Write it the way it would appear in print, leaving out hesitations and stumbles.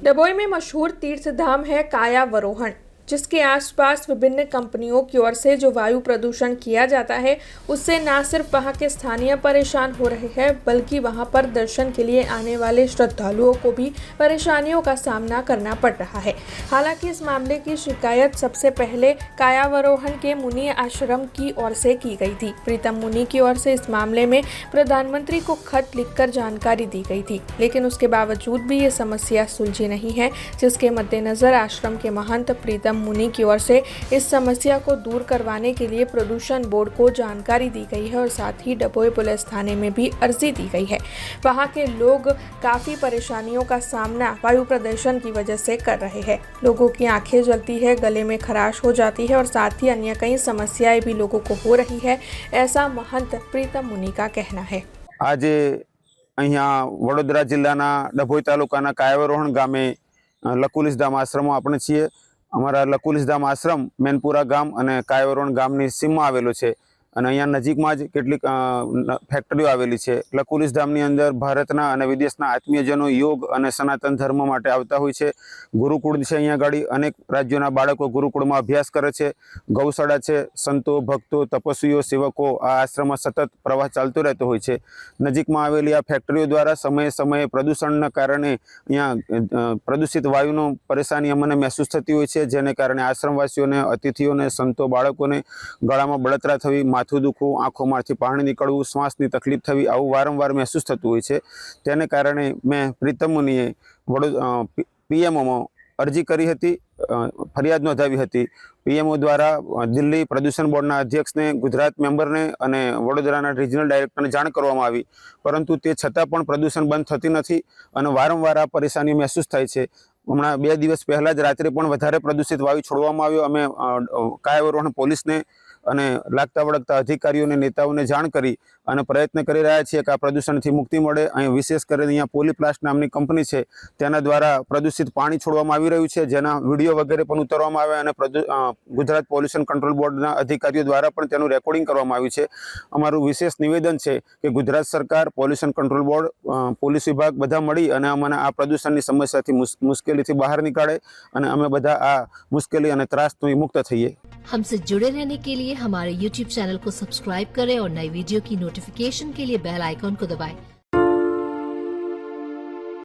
डभोई में मशहूर तीर्थ धाम है कायावरोहण, जिसके आसपास विभिन्न कंपनियों की ओर से जो वायु प्रदूषण किया जाता है, उससे न सिर्फ वहां के स्थानीय परेशान हो रहे हैं, बल्कि वहां पर दर्शन के लिए आने वाले श्रद्धालुओं को भी परेशानियों का सामना करना पड़ रहा है। हालांकि इस मामले की शिकायत सबसे पहले कायावरोहण के मुनि आश्रम की ओर से की गई थी। प्रीतम मुनि की ओर से इस मामले में प्रधानमंत्री को खत लिखकर जानकारी दी गई थी, लेकिन उसके बावजूद भी ये समस्या सुलझी नहीं है, जिसके मद्देनजर आश्रम के महंत प्रीतम मुनि की ओर से इस समस्या को दूर करवाने के लिए प्रदूषण बोर्ड को जानकारी दी गई है और साथ ही डभोई पुलिस थाने में भी अर्जी दी गई है। वहां के लोग काफी परेशानियों का सामना वायु प्रदूषण की वजह से कर रहे हैं। लोगों की आंखें जलती है, गले में खराश हो जाती है और साथ ही अन्य कई समस्याएं भी लोगों को हो रही है, ऐसा महंत प्रीतम मुनि का कहना है। आज अहींया वडोदरा जिल्लाना डभोई तालुकाना कायावरोहण गामे लकुलिसधाम आश्रम આપણે છીએ। અમારા લકુલિસધામ આશ્રમ મેનપુરા ગામ અને કાયાવરોહણ ગામની સીમમાં આવેલો છે અને અહીંયા નજીકમાં જ કેટલીક ફેક્ટરીઓ આવેલી છે। લકુલિસધામની અંદર ભારતના અને વિદેશના આત્મીયજનો યોગ અને સનાતન ધર્મ માટે આવતા હોય છે। ગુરુકુળ છે, અહીંયા આગળ અનેક રાજ્યોના બાળકો ગુરુકુળમાં અભ્યાસ કરે છે। ગૌશાળા છે, સંતો ભક્તો તપસ્વીઓ સેવકો આ આશ્રમમાં સતત પ્રવાહ ચાલતો રહેતો હોય છે। નજીકમાં આવેલી આ ફેક્ટરીઓ દ્વારા સમયે સમયે પ્રદૂષણના કારણે અહીંયા પ્રદૂષિત વાયુનો પરેશાની અમને મહેસૂસ થતી હોય છે, જેને કારણે આશ્રમવાસીઓને, અતિથિઓને, સંતો બાળકોને ગળામાં બળતરા થવી, માથું દુખવું, આંખોમાંથી પાણી નીકળવું, શ્વાસની તકલીફ થવી આવું વારંવાર મહેસૂસ થતું હોય છે। તેને કારણે મેં પ્રીતમ મુનિએ પીએમઓમાં અરજી કરી હતી, ફરિયાદ નોંધાવી હતી। પીએમઓ દ્વારા દિલ્હી પ્રદૂષણ બોર્ડના અધ્યક્ષને, ગુજરાત મેમ્બરને અને વડોદરાના રિજનલ ડાયરેક્ટરને જાણ કરવામાં આવી, પરંતુ તે છતાં પણ પ્રદૂષણ બંધ થતી નથી અને વારંવાર આ પરેશાની મહેસૂસ થાય છે। હમણાં 2 દિવસ પહેલાં જ રાત્રે પણ વધારે પ્રદૂષિત વાયુ છોડવામાં આવ્યો। અમે કાયાવરોહણ પોલીસને અને લાગતા વળગતા અધિકારીઓને, નેતાઓને જાણ કરી અને પ્રયત્ન કરી રહ્યા છીએ કે આ પ્રદૂષણથી મુક્તિ મળે। અહીં વિશેષ કરીને અહીંયા પોલીપ્લાસ્ટ નામની કંપની છે, તેના દ્વારા પ્રદૂષિત પાણી છોડવામાં આવી રહ્યું છે, જેના વિડીયો વગેરે પણ ઉતારવામાં આવ્યા અને ગુજરાત પોલ્યુશન કંટ્રોલ બોર્ડના અધિકારીઓ દ્વારા પણ તેનું રેકોર્ડિંગ કરવામાં આવ્યું છે। અમારું વિશેષ નિવેદન છે કે ગુજરાત સરકાર, પોલ્યુશન કંટ્રોલ બોર્ડ, પોલીસ વિભાગ બધા મળી અને અમને આ પ્રદૂષણની સમસ્યાથી મુશ્કેલીથી બહાર નીકાળે અને અમે બધા આ મુશ્કેલી અને ત્રાસથી મુક્ત થઈએ। हमसे जुड़े रहने के लिए हमारे YouTube चैनल को सब्सक्राइब करें और नई वीडियो की नोटिफिकेशन के लिए बेल आइकॉन को दबाएं।